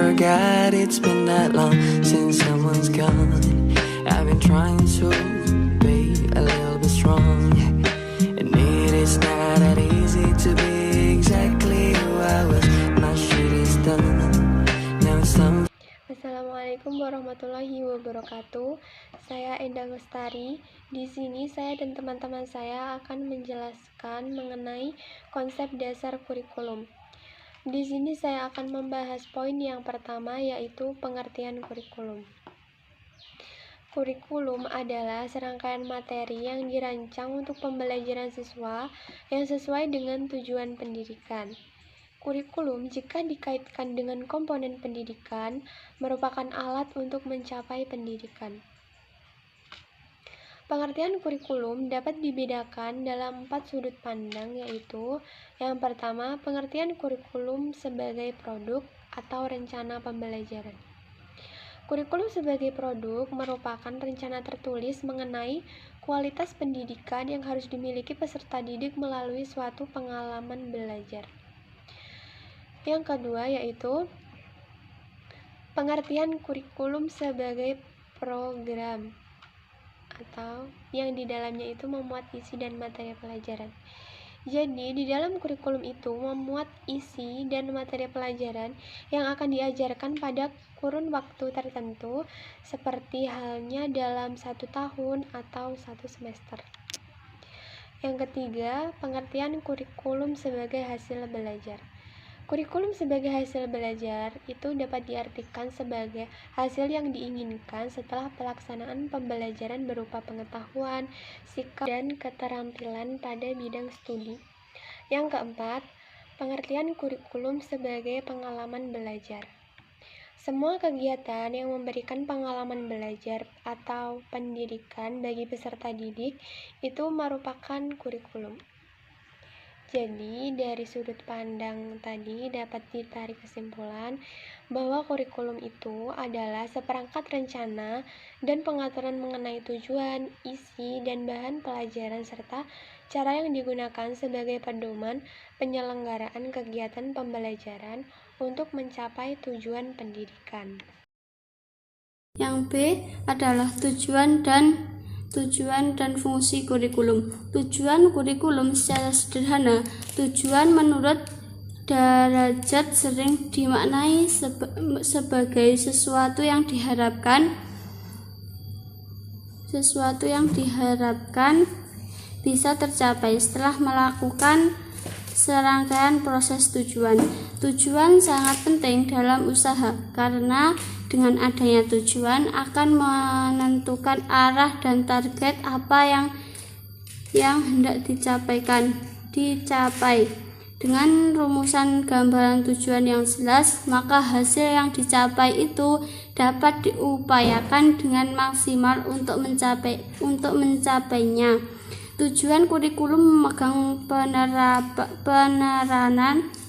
forgot it's been that long since someone's gone. I've been trying to be a little bit strong, and it is not that easy to be exactly who I was. My shit is done. Now it's time. Assalamualaikum warahmatullahi wabarakatuh. Saya Endang Lestari. Di sini saya dan teman-teman saya akan menjelaskan mengenai konsep dasar kurikulum. Di sini saya akan membahas poin yang pertama, yaitu pengertian kurikulum. Kurikulum adalah serangkaian materi yang dirancang untuk pembelajaran siswa yang sesuai dengan tujuan pendidikan. Kurikulum, jika dikaitkan dengan komponen pendidikan, merupakan alat untuk mencapai pendidikan. Pengertian kurikulum dapat dibedakan dalam 4 sudut pandang, yaitu yang pertama, pengertian kurikulum sebagai produk atau rencana pembelajaran. Kurikulum sebagai produk merupakan rencana tertulis mengenai kualitas pendidikan yang harus dimiliki peserta didik melalui suatu pengalaman belajar. Yang kedua yaitu pengertian kurikulum sebagai program atau yang di dalamnya itu memuat isi dan materi pelajaran. Jadi di dalam kurikulum itu memuat isi dan materi pelajaran yang akan diajarkan pada kurun waktu tertentu, seperti halnya dalam 1 tahun atau 1 semester. Yang ketiga, pengertian kurikulum sebagai hasil belajar. Kurikulum sebagai hasil belajar itu dapat diartikan sebagai hasil yang diinginkan setelah pelaksanaan pembelajaran berupa pengetahuan, sikap, dan keterampilan pada bidang studi. Yang keempat, pengertian kurikulum sebagai pengalaman belajar. Semua kegiatan yang memberikan pengalaman belajar atau pendidikan bagi peserta didik itu merupakan kurikulum. Jadi, dari sudut pandang tadi dapat ditarik kesimpulan bahwa kurikulum itu adalah seperangkat rencana dan pengaturan mengenai tujuan, isi, dan bahan pelajaran serta cara yang digunakan sebagai pedoman penyelenggaraan kegiatan pembelajaran untuk mencapai tujuan pendidikan. Yang B adalah tujuan dan fungsi kurikulum. Tujuan kurikulum secara sederhana. Tujuan menurut Derajat sering dimaknai sebagai sesuatu yang diharapkan bisa tercapai setelah melakukan serangkaian proses tujuan. Tujuan sangat penting dalam usaha karena dengan adanya tujuan akan menentukan arah dan target apa yang hendak dicapai. Dengan rumusan gambaran tujuan yang jelas, maka hasil yang dicapai itu dapat diupayakan dengan maksimal untuk mencapainya. Tujuan kurikulum memegang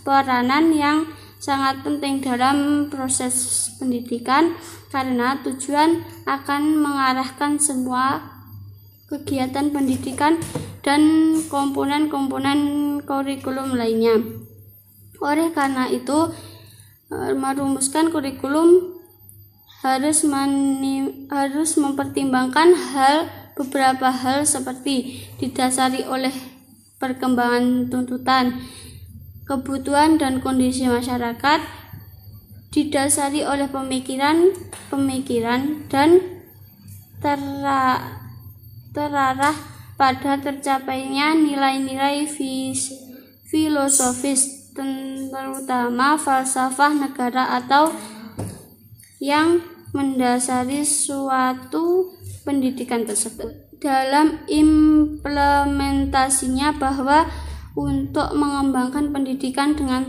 peranan yang sangat penting dalam proses pendidikan karena tujuan akan mengarahkan semua kegiatan pendidikan dan komponen-komponen kurikulum lainnya. Oleh karena itu, merumuskan kurikulum harus mempertimbangkan beberapa hal seperti didasari oleh perkembangan tuntutan, kebutuhan dan kondisi masyarakat, didasari oleh pemikiran dan terarah pada tercapainya nilai-nilai filosofis, terutama falsafah negara atau yang mendasari suatu pendidikan tersebut. Dalam implementasinya bahwa untuk mengembangkan pendidikan dengan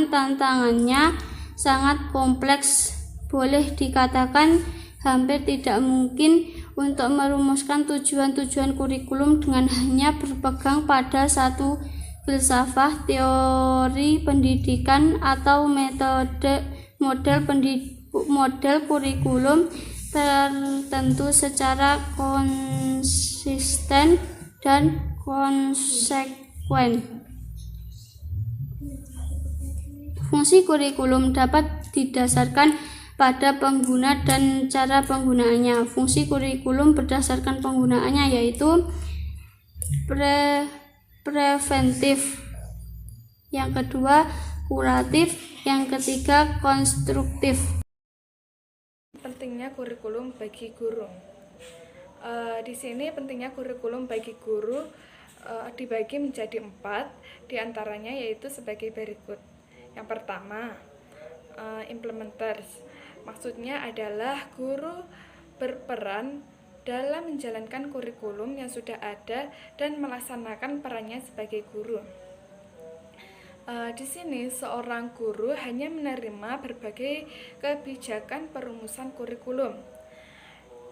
tantangannya sangat kompleks, boleh dikatakan hampir tidak mungkin untuk merumuskan tujuan-tujuan kurikulum dengan hanya berpegang pada satu filsafat, teori pendidikan atau model kurikulum tertentu secara konsisten dan konsekuen. Fungsi kurikulum dapat didasarkan pada pengguna dan cara penggunaannya. Fungsi kurikulum berdasarkan penggunaannya yaitu preventif, yang kedua kuratif, yang ketiga konstruktif. Pentingnya kurikulum bagi guru. Di sini pentingnya kurikulum bagi guru dibagi menjadi 4, diantaranya yaitu sebagai berikut. Yang pertama, implementers. Maksudnya adalah guru berperan dalam menjalankan kurikulum yang sudah ada dan melaksanakan perannya sebagai guru. Di sini seorang guru hanya menerima berbagai kebijakan perumusan kurikulum.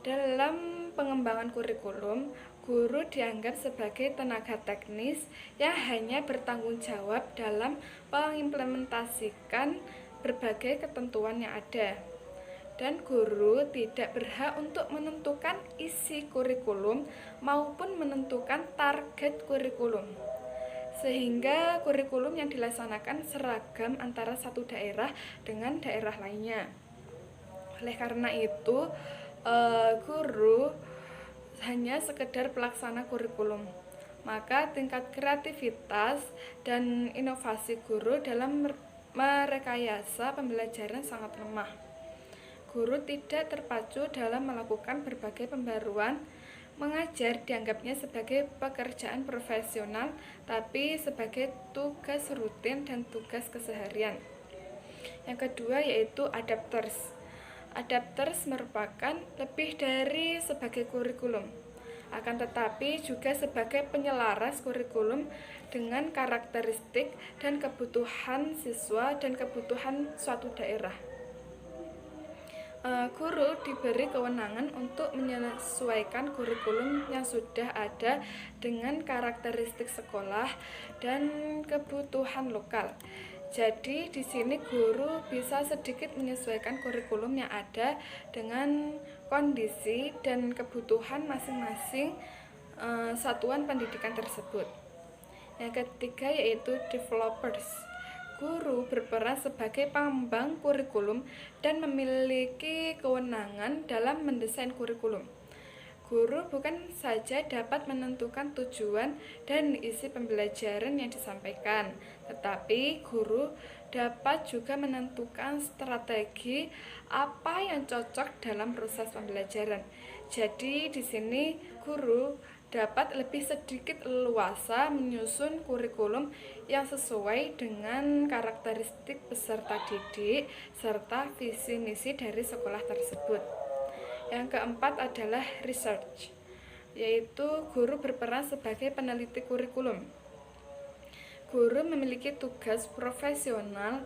Dalam pengembangan kurikulum, guru dianggap sebagai tenaga teknis yang hanya bertanggung jawab dalam mengimplementasikan berbagai ketentuan yang ada. Dan guru tidak berhak untuk menentukan isi kurikulum maupun menentukan target kurikulum, sehingga kurikulum yang dilaksanakan seragam antara satu daerah dengan daerah lainnya. Oleh karena itu, guru hanya sekedar pelaksana kurikulum. Maka tingkat kreativitas dan inovasi guru dalam merekayasa pembelajaran sangat lemah. Guru tidak terpacu dalam melakukan berbagai pembaruan. Mengajar dianggapnya sebagai pekerjaan profesional, tapi sebagai tugas rutin dan tugas keseharian. Yang kedua yaitu adapters. Adapters merupakan lebih dari sebagai kurikulum, akan tetapi juga sebagai penyelaras kurikulum dengan karakteristik dan kebutuhan siswa dan kebutuhan suatu daerah. Guru diberi kewenangan untuk menyesuaikan kurikulum yang sudah ada dengan karakteristik sekolah dan kebutuhan lokal. Jadi di sini guru bisa sedikit menyesuaikan kurikulum yang ada dengan kondisi dan kebutuhan masing-masing satuan pendidikan tersebut. Yang ketiga yaitu developers. Guru berperan sebagai pengembang kurikulum dan memiliki kewenangan dalam mendesain kurikulum. Guru bukan saja dapat menentukan tujuan dan isi pembelajaran yang disampaikan, tetapi guru dapat juga menentukan strategi apa yang cocok dalam proses pembelajaran. Jadi di sini guru dapat lebih sedikit leluasa menyusun kurikulum yang sesuai dengan karakteristik peserta didik serta visi misi dari sekolah tersebut. Yang keempat adalah research, yaitu guru berperan sebagai peneliti kurikulum. Guru memiliki tugas profesional.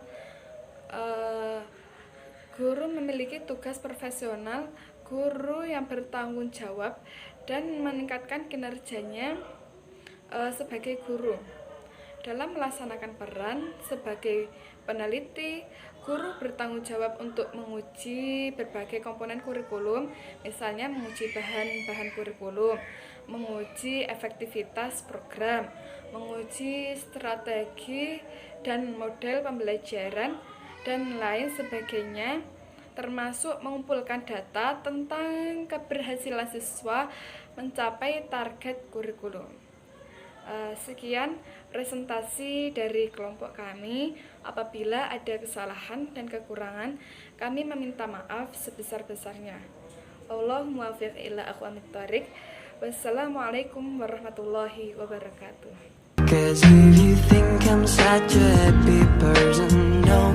Guru yang bertanggung jawab dan meningkatkan kinerjanya sebagai guru. Dalam melaksanakan peran sebagai peneliti, guru bertanggung jawab untuk menguji berbagai komponen kurikulum, misalnya menguji bahan-bahan kurikulum, menguji efektivitas program, menguji strategi dan model pembelajaran, dan lain sebagainya, termasuk mengumpulkan data tentang keberhasilan siswa mencapai target kurikulum. Sekian presentasi dari kelompok kami. Apabila ada kesalahan dan kekurangan, kami meminta maaf sebesar-besarnya. Wallahu muwaffiq ila aqwamit thoriq. Wassalamualaikum warahmatullahi wabarakatuh. 'Cause if you think I'm such a happy person, no